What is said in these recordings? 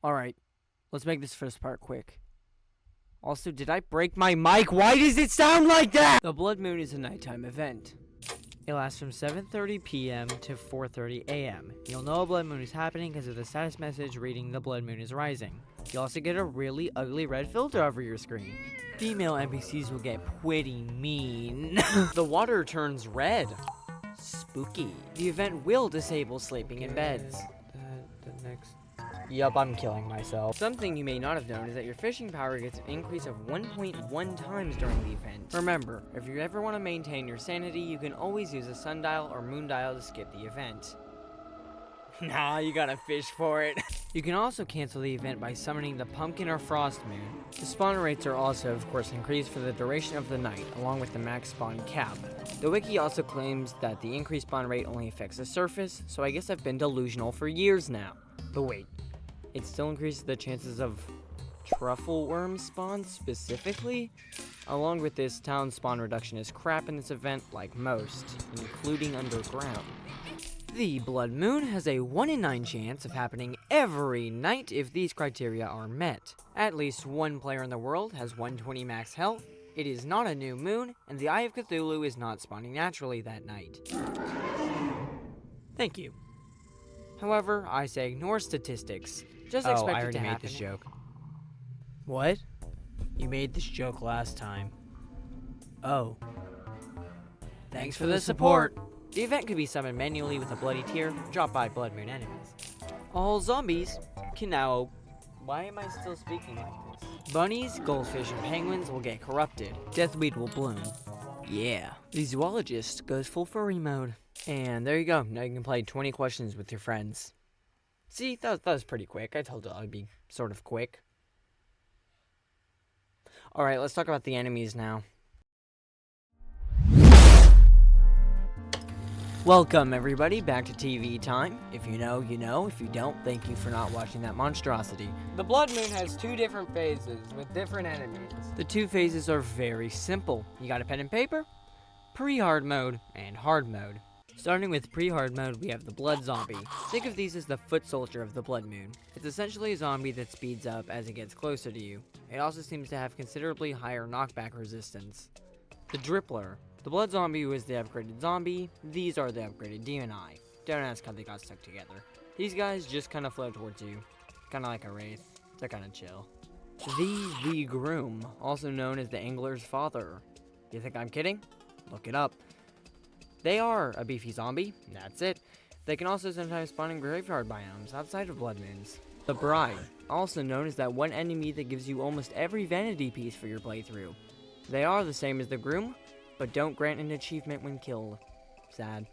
Alright, let's make this first part quick. Also, did I break my mic? Why does it sound like that? The blood moon is a nighttime event. It lasts from 7:30 p.m. to 4:30 a.m. You'll know a blood moon is happening because of the status message reading the blood moon is rising. You also get a really ugly red filter over your screen. Female NPCs will get pretty mean. The water turns red. Spooky. The event will disable sleeping in beds. Yup, I'm killing myself. Something you may not have known is that your fishing power gets an increase of 1.1 times during the event. Remember, if you ever want to maintain your sanity, you can always use a sundial or moondial to skip the event. Nah, you gotta fish for it. You can also cancel the event by summoning the pumpkin or frost moon. The spawn rates are also, of course, increased for the duration of the night, along with the max spawn cap. The wiki also claims that the increased spawn rate only affects the surface, so I guess I've been delusional for years now. But wait, it still increases the chances of truffle worm spawns specifically? Along with this, town spawn reduction is crap in this event like most, including underground. The blood moon has a 1 in 9 chance of happening every night if these criteria are met. At least one player in the world has 120 max health, it is not a new moon, and the Eye of Cthulhu is not spawning naturally that night. Thank you. However, I say ignore statistics. Just expect it to happen. I already made this joke. What? You made this joke last time. Oh. Thanks for the support. The event could be summoned manually with a bloody tear dropped by blood moon enemies. All zombies can now... Why am I still speaking like this? Bunnies, goldfish, and penguins will get corrupted. Deathweed will bloom. Yeah. The zoologist goes full furry mode. And there you go. Now you can play 20 questions with your friends. See, that was pretty quick. I told you I'd be sort of quick. Alright, let's talk about the enemies now. Welcome, everybody, back to TV time. If you know, you know. If you don't, thank you for not watching that monstrosity. The blood moon has 2 different phases with different enemies. The 2 phases are very simple. You got a pen and paper? Pre-hard mode and hard mode. Starting with pre-hard mode, we have the blood zombie. Think of these as the foot soldier of the blood moon. It's essentially a zombie that speeds up as it gets closer to you. It also seems to have considerably higher knockback resistance. The drippler. The blood zombie was the upgraded zombie. These are the upgraded demon eye. Don't ask how they got stuck together. These guys just kind of float towards you. Kind of like a wraith. They're kind of chill. The groom, also known as the angler's father. You think I'm kidding? Look it up. They are a beefy zombie, that's it. They can also sometimes spawn in graveyard biomes outside of blood moons. The bride, also known as that one enemy that gives you almost every vanity piece for your playthrough. They are the same as the groom, but don't grant an achievement when killed. Sad.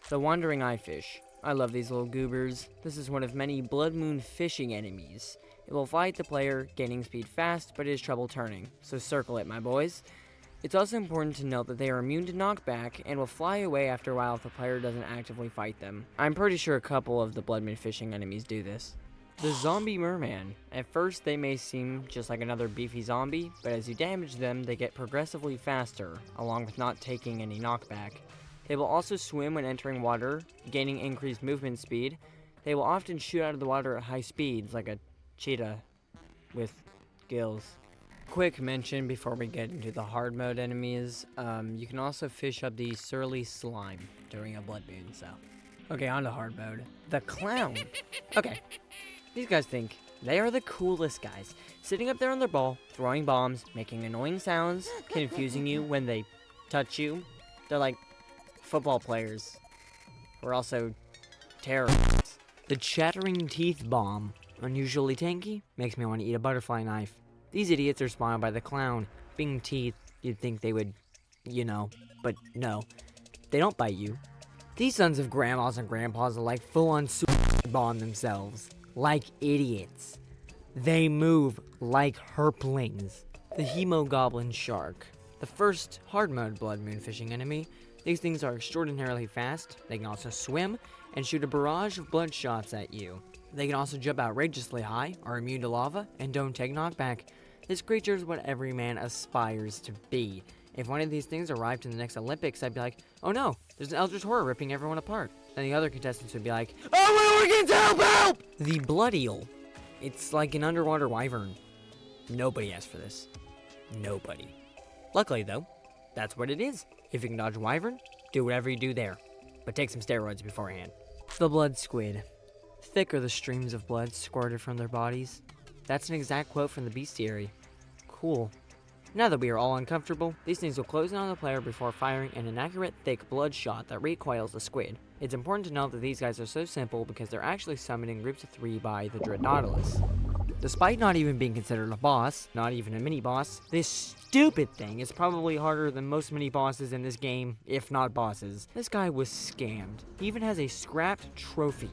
The wandering eye fish. I love these little goobers. This is one of many blood moon fishing enemies. It will fight the player, gaining speed fast, but it is trouble turning, so circle it, my boys. It's also important to note that they are immune to knockback and will fly away after a while if the player doesn't actively fight them. I'm pretty sure a couple of the blood moon fishing enemies do this. The zombie merman. At first they may seem just like another beefy zombie, but as you damage them they get progressively faster, along with not taking any knockback. They will also swim when entering water, gaining increased movement speed. They will often shoot out of the water at high speeds, like a cheetah with gills. Quick mention before we get into the hard mode enemies, you can also fish up the surly slime during a blood moon, so. Okay, on to hard mode. The clown. Okay, these guys think they are the coolest guys, sitting up there on their ball, throwing bombs, making annoying sounds, confusing you when they touch you. They're like football players who are also terrorists. The chattering teeth bomb, unusually tanky, makes me want to eat a butterfly knife. These idiots are spawned by the clown. Being teeth, you'd think they would, you know, but no. They don't bite you. These sons of grandmas and grandpas are like full-on super bomb themselves. Like idiots. They move like herplings. The Hemogoblin Shark. The first hard mode blood moon fishing enemy. These things are extraordinarily fast. They can also swim and shoot a barrage of blood shots at you. They can also jump outrageously high, are immune to lava, and don't take knockback. This creature is what every man aspires to be. If one of these things arrived in the next Olympics, I'd be like, oh no, there's an eldritch horror ripping everyone apart. Then the other contestants would be like, oh, we're working to help! The blood eel. It's like an underwater wyvern. Nobody asked for this. Nobody. Luckily, though, that's what it is. If you can dodge a wyvern, do whatever you do there. But take some steroids beforehand. The blood squid. Thick are the streams of blood squirted from their bodies. That's an exact quote from the bestiary. Cool. Now that we are all uncomfortable, these things will close in on the player before firing an inaccurate, thick blood shot that recoils the squid. It's important to note that these guys are so simple because they're actually summoned in groups of 3 by the Dreadnautilus. Despite not even being considered a boss, not even a mini-boss, this stupid thing is probably harder than most mini-bosses in this game, if not bosses. This guy was scammed. He even has a scrapped trophy.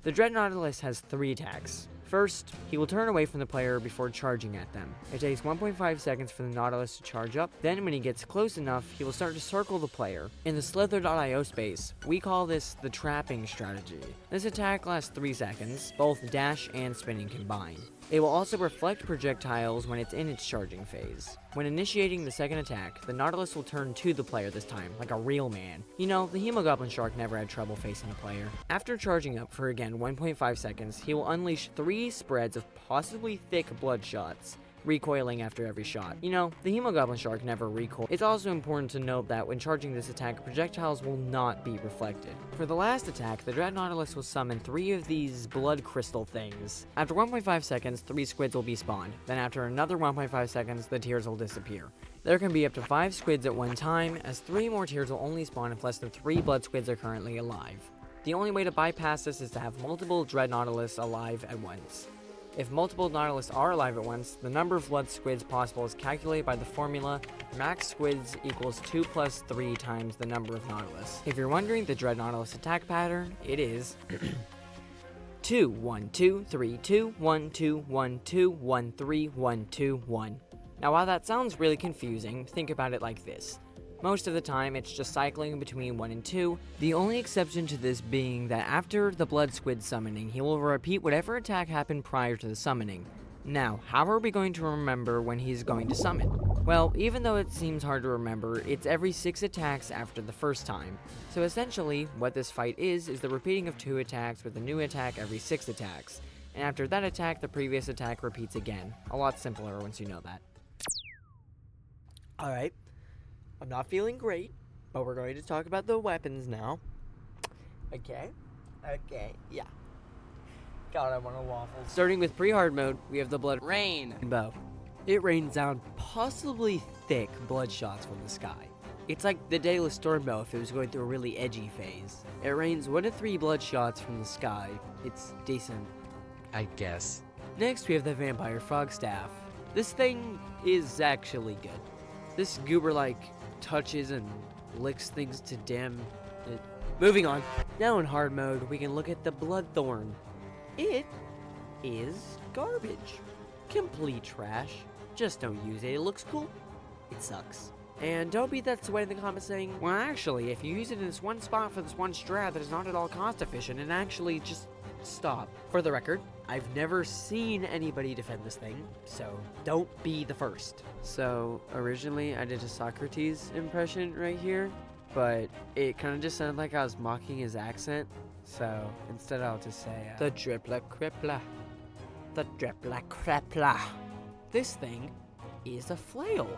The Dreadnautilus has 3 attacks. First, he will turn away from the player before charging at them. It takes 1.5 seconds for the Nautilus to charge up, then when he gets close enough, he will start to circle the player. In the Slither.io space, we call this the trapping strategy. This attack lasts 3 seconds, both dash and spinning combined. It will also reflect projectiles when it's in its charging phase. When initiating the second attack, the Nautilus will turn to the player this time, like a real man. You know, the Hemogoblin Shark never had trouble facing a player. After charging up for again 1.5 seconds, he will unleash 3 spreads of possibly thick blood shots, recoiling after every shot. You know, the Hemogoblin Shark never recoils. It's also important to note that when charging this attack, projectiles will not be reflected. For the last attack, the Dreadnautilus will summon 3 of these blood crystal things. After 1.5 seconds, 3 squids will be spawned. Then after another 1.5 seconds, the tears will disappear. There can be up to 5 squids at one time, as 3 more tears will only spawn if less than 3 blood squids are currently alive. The only way to bypass this is to have multiple Dreadnautilus alive at once. If multiple Nautilus are alive at once, the number of blood squids possible is calculated by the formula max squids equals 2 plus 3 times the number of Nautilus. If you're wondering the Dreadnautilus attack pattern, it is 2 1 2 3 2 1 2 1 2 1 3 1 2 1. Now while that sounds really confusing, think about it like this. Most of the time, it's just cycling between 1 and 2, the only exception to this being that after the blood squid summoning, he will repeat whatever attack happened prior to the summoning. Now, how are we going to remember when he's going to summon? Well, even though it seems hard to remember, it's every 6 attacks after the first time. So essentially, what this fight is the repeating of 2 attacks with a new attack every 6 attacks. And after that attack, the previous attack repeats again. A lot simpler once you know that. Alright. I'm not feeling great, but we're going to talk about the weapons now. Okay, yeah. God, I want a waffle. Starting with pre-hard mode, we have the blood rain bow. It rains down possibly thick blood shots from the sky. It's like the Daedalus Storm bow if it was going through a really edgy phase. It rains 1 to 3 blood shots from the sky. It's decent, I guess. Next, we have the Vampire Frog Staff. This thing is actually good. This goober-like touches and licks things to dim. Moving on. Now in hard mode, we can look at the Bloodthorn. It is garbage. Complete trash. Just don't use it. It looks cool. It sucks. And don't beat that sweat in the comments saying, well, actually, if you use it in this one spot for this one strat that is not at all cost efficient, and actually just stop. For the record, I've never seen anybody defend this thing, so don't be the first. So originally I did a Socrates impression right here, but it kind of just sounded like I was mocking his accent. So instead I'll just say, the dripla cripla. The dripla cripla. This thing is a flail,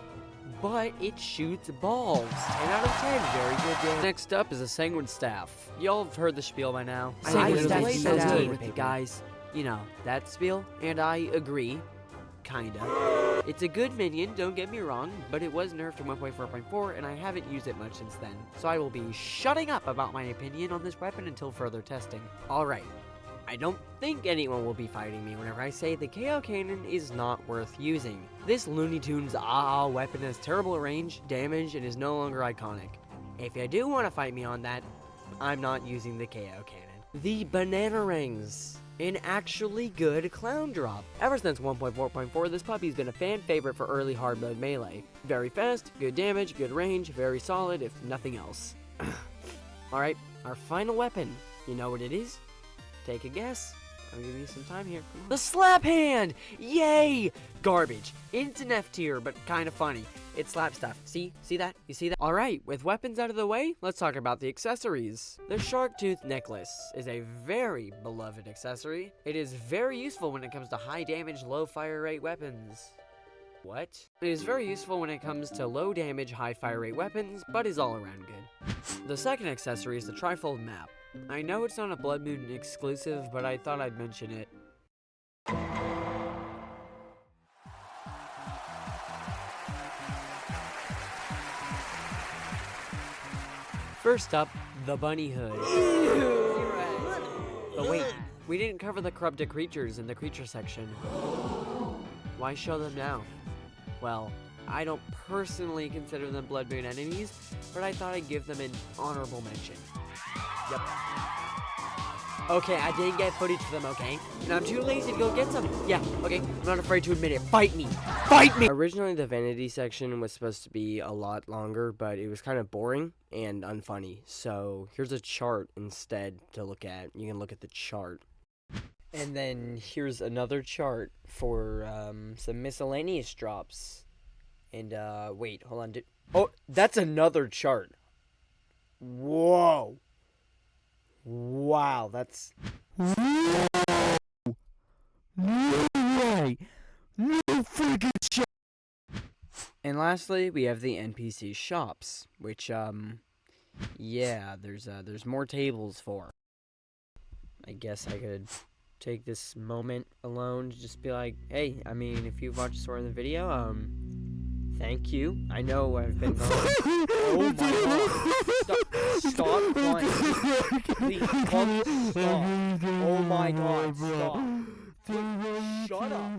but it shoots balls. 10 out of 10, very good game. Next up is a Sanguine Staff. Y'all have heard the spiel by now. Sanguine Staff is so good, guys. You know, that spiel, and I agree, kinda. It's a good minion, don't get me wrong, but it was nerfed to 1.4.4, and I haven't used it much since then, so I will be shutting up about my opinion on this weapon until further testing. Alright, I don't think anyone will be fighting me whenever I say the KO Cannon is not worth using. This Looney Tunes weapon has terrible range, damage, and is no longer iconic. If you do want to fight me on that, I'm not using the KO Cannon. The Banana Rings. An actually good clown drop. Ever since 1.4.4, this puppy's been a fan favorite for early hard mode melee. Very fast, good damage, good range, very solid, if nothing else. Alright, our final weapon. You know what it is? Take a guess. I'll give you some time here. The slap hand! Yay! Garbage. It's an F tier, but kind of funny. It slaps stuff. See that? You see that? Alright, with weapons out of the way, let's talk about the accessories. The shark tooth necklace is a very beloved accessory. It is very useful when it comes to high damage, low fire rate weapons. What? It is very useful when it comes to low damage, high fire rate weapons, but is all around good. The second accessory is the trifold map. I know it's not a Blood Moon exclusive, but I thought I'd mention it. First up, the bunny hood. But wait, we didn't cover the corrupted creatures in the creature section. Why show them now? Well, I don't personally consider them Blood Moon enemies, but I thought I'd give them an honorable mention. Yep. Okay, I didn't get footage for them, okay? And I'm too lazy to go get some. Yeah, okay, I'm not afraid to admit it. Fight me! Fight me! Originally, the Vanity section was supposed to be a lot longer, but it was kind of boring and unfunny. So here's a chart instead to look at. You can look at the chart. And then here's another chart for some miscellaneous drops. And wait, hold on. Oh, that's another chart. Whoa. Wow, that's... No way! No freaking shit! And lastly, we have the NPC shops, which, yeah, there's more tables for. I guess I could take this moment alone to just be like, hey, I mean, if you've watched this far in the video, thank you. I know I've been going. Oh my god. Stop crying. Please, stop. Oh my god, stop. Shut up.